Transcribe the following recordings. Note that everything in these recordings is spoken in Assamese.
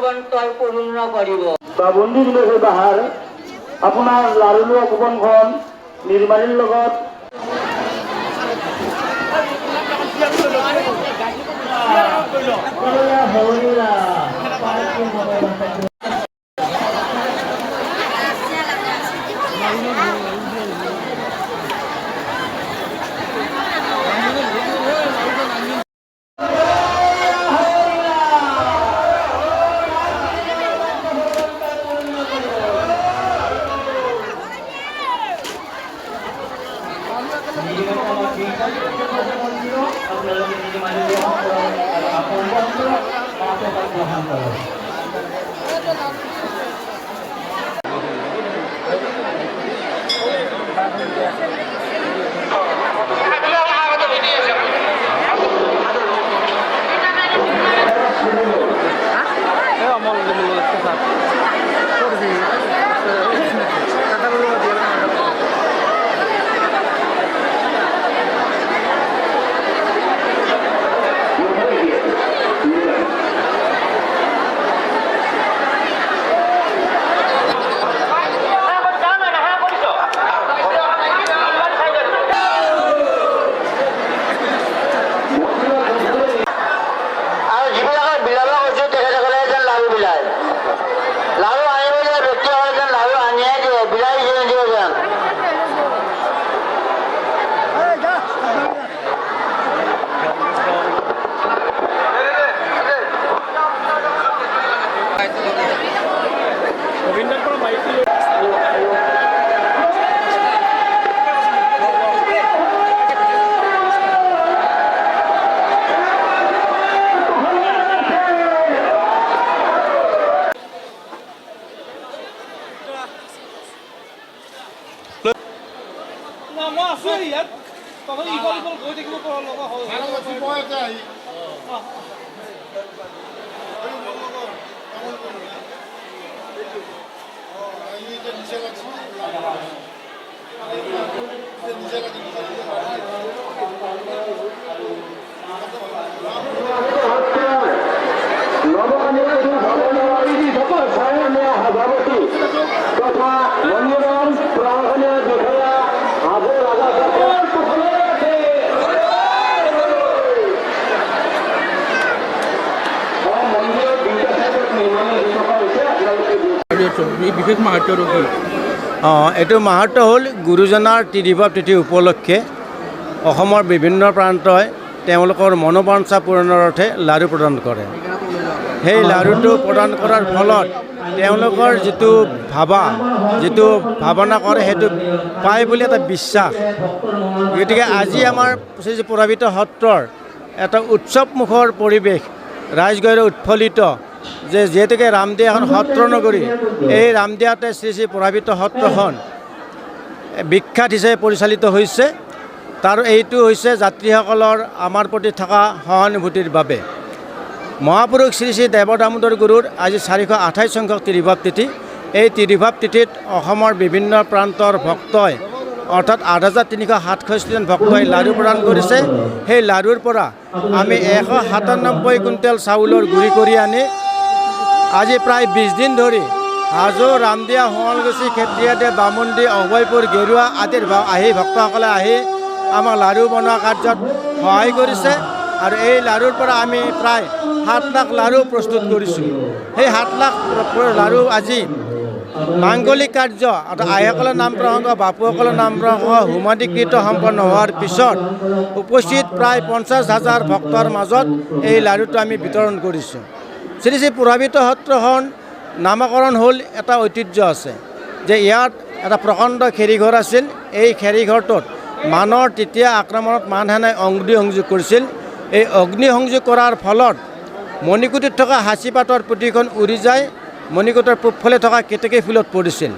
জীৱন্তৰ পূৰ্ণ কৰিব। বন্দী দিৱসৰ বাহাৰ আপোনাৰ লাৰু লোৱা কুপনখন নিৰ্মালীৰ লগত বিশেষ মাহাত্ম্য কি? এইটো মাহাত্ম্য হ'ল গুৰুজনাৰ তিথিভাৱ তিথি উপলক্ষে অসমৰ বিভিন্ন প্ৰান্তই তেওঁলোকৰ মনোবাঞ্ছা পূৰণৰ অৰ্থে লাড়ু প্ৰদান কৰে। সেই লাড়ুটো প্ৰদান কৰাৰ ফলত তেওঁলোকৰ যিটো ভাৱনা কৰে সেইটো পায় বুলি এটা বিশ্বাস। গতিকে আজি আমাৰ পৰাভিত সত্ৰৰ এটা উৎসৱমুখৰ পৰিৱেশ ৰাইজগৈৰে উৎফুল্লিত যে যিহেতুকে ৰামদিয়া এখন সত্ৰ নগৰী, এই ৰামদিয়াতে শ্ৰী শ্ৰী পৰাভিত সত্ৰখন বিখ্যাত হিচাপে পৰিচালিত হৈছে। তাৰ এইটো হৈছে যাত্ৰীসকলৰ আমাৰ প্ৰতি থকা সহানুভূতিৰ বাবে। মহাপুৰুষ শ্ৰী শ্ৰী দেৱ দামোদৰ গুৰুৰ আজি 428 সংখ্যক তিথিভাৱ তিথি। এই তিথিভাৱ তিথিত অসমৰ বিভিন্ন প্ৰান্তৰ ভক্তই অৰ্থাৎ 8,367জন ভক্তই লাড়ু প্ৰদান কৰিছে। সেই লাড়ুৰ পৰা আমি 197 কুইণ্টেল চাউলৰ গুড়ি কৰি আনি আজি প্ৰায় 20 দিন ধৰি হাজো, ৰামদিয়া, শুৱালকুছি, খেত্ৰীয়াদে, বামুণ্ডি, অভয়পুৰ, গেৰুৱা আদিৰ ভক্তসকলে আহি আমাক লাড়ু বনোৱা কাৰ্যত সহায় কৰিছে। আৰু এই লাড়ুৰ পৰা আমি প্ৰায় 7 লাখ লাড়ু প্ৰস্তুত কৰিছোঁ। সেই 7 লাখ লাড়ু আজি মাংগলিক কাৰ্য অৰ্থাৎ আইসকলৰ নাম প্ৰসংগ, বাপুসকলৰ নাম প্ৰসংগ হোমাদিকৃত সম্পন্ন হোৱাৰ পিছত উপস্থিত প্ৰায় 50,000 ভক্তৰ মাজত এই লাড়ুটো আমি বিতৰণ কৰিছোঁ। শ্ৰী শ্ৰী পৰাভিত সত্ৰখন নামকৰণ হ'ল এটা ঐতিহ্য আছে যে ইয়াত এটা প্ৰকাণ্ড খেৰীঘৰ আছিল। এই খেৰীঘৰটোত মানৰ তৃতীয় আক্ৰমণত মানসেনাই অগ্নিসংযোগ কৰিছিল। এই অগ্নিসংযোগ কৰাৰ ফলত মণিকূটত থকা হাঁচিপাতৰ পুথিখন উৰি যায় মণিকূটৰ পূবফালে থকা কেতেকী ফুলত পৰিছিল।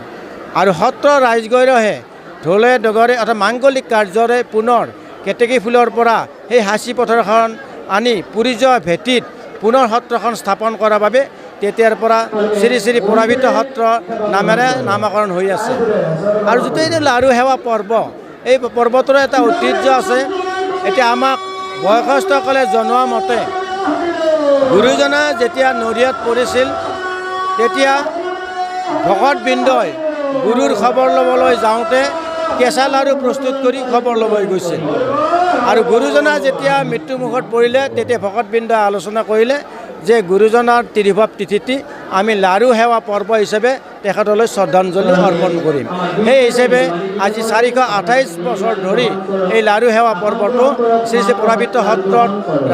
আৰু সত্ৰ ৰাইজগৈৰহে ঢোলে ডগৰে অৰ্থাৎ মাংগলিক কাৰ্যৰে পুনৰ কেতেকী ফুলৰ পৰা সেই হাঁচি পথাৰখন আনি পুৰি যোৱা ভেটিত পুনৰ সত্ৰখন স্থাপন কৰাৰ বাবে তেতিয়াৰ পৰা শ্ৰী শ্ৰী পৰাভিত সত্ৰ নামেৰে নামকৰণ হৈ আছে। আৰু যিটো এই লাড়ু সেৱা পৰ্ব, এই পৰ্বটোৰ এটা ঐতিহ্য আছে। এতিয়া আমাক বয়সস্থসকলে জনোৱা মতে গুৰুজনা যেতিয়া নৰিয়াত পৰিছিল তেতিয়া ভকতবৃন্দই গুৰুৰ খবৰ ল'বলৈ যাওঁতে কেঁচা লাড়ু প্ৰস্তুত কৰি খবৰ ল'বলৈ গৈছিল। আৰু গুৰুজনা যেতিয়া মৃত্যুমুখত পৰিলে তেতিয়া ভকতবৃন্দই আলোচনা কৰিলে যে গুৰুজনাৰ তিৰুভাৱ তিথিটি আমি লাড়ু সেৱা পৰ্ব হিচাপে তেখেতলৈ শ্ৰদ্ধাঞ্জলি অৰ্পণ কৰিম। সেই হিচাপে আজি 428 বছৰ ধৰি এই লাড়ু সেৱা পৰ্বটো শ্ৰী শ্ৰী পৰাবিত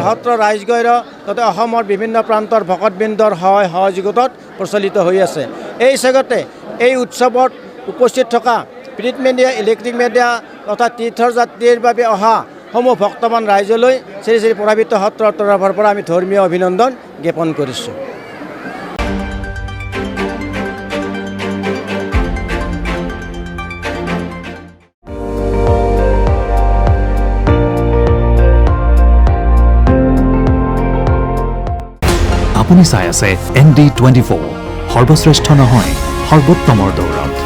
সত্ৰ ৰাইজগৈৰ তথা অসমৰ বিভিন্ন প্ৰান্তৰ ভকতবৃন্দৰ সহায় সহযোগিতাত প্ৰচলিত হৈ আছে। এই হিচাপতে এই উৎসৱত উপস্থিত থকা প্ৰিণ্ট মিডিয়া, ইলেক্ট্ৰিক মিডিয়া তথা তীৰ্থযাত্ৰীৰ বাবে অহা সমূহ ভক্তমান ৰাইজলৈ শ্ৰী শ্ৰী পৰাবিত সত্ৰৰ তৰফৰ পৰা আমি ধৰ্মীয় অভিনন্দন জ্ঞাপন কৰিছোঁ। আপুনি চাই আছে ND24, সৰ্বশ্ৰেষ্ঠ নহয় সৰ্বোত্তমৰ দৌৰত।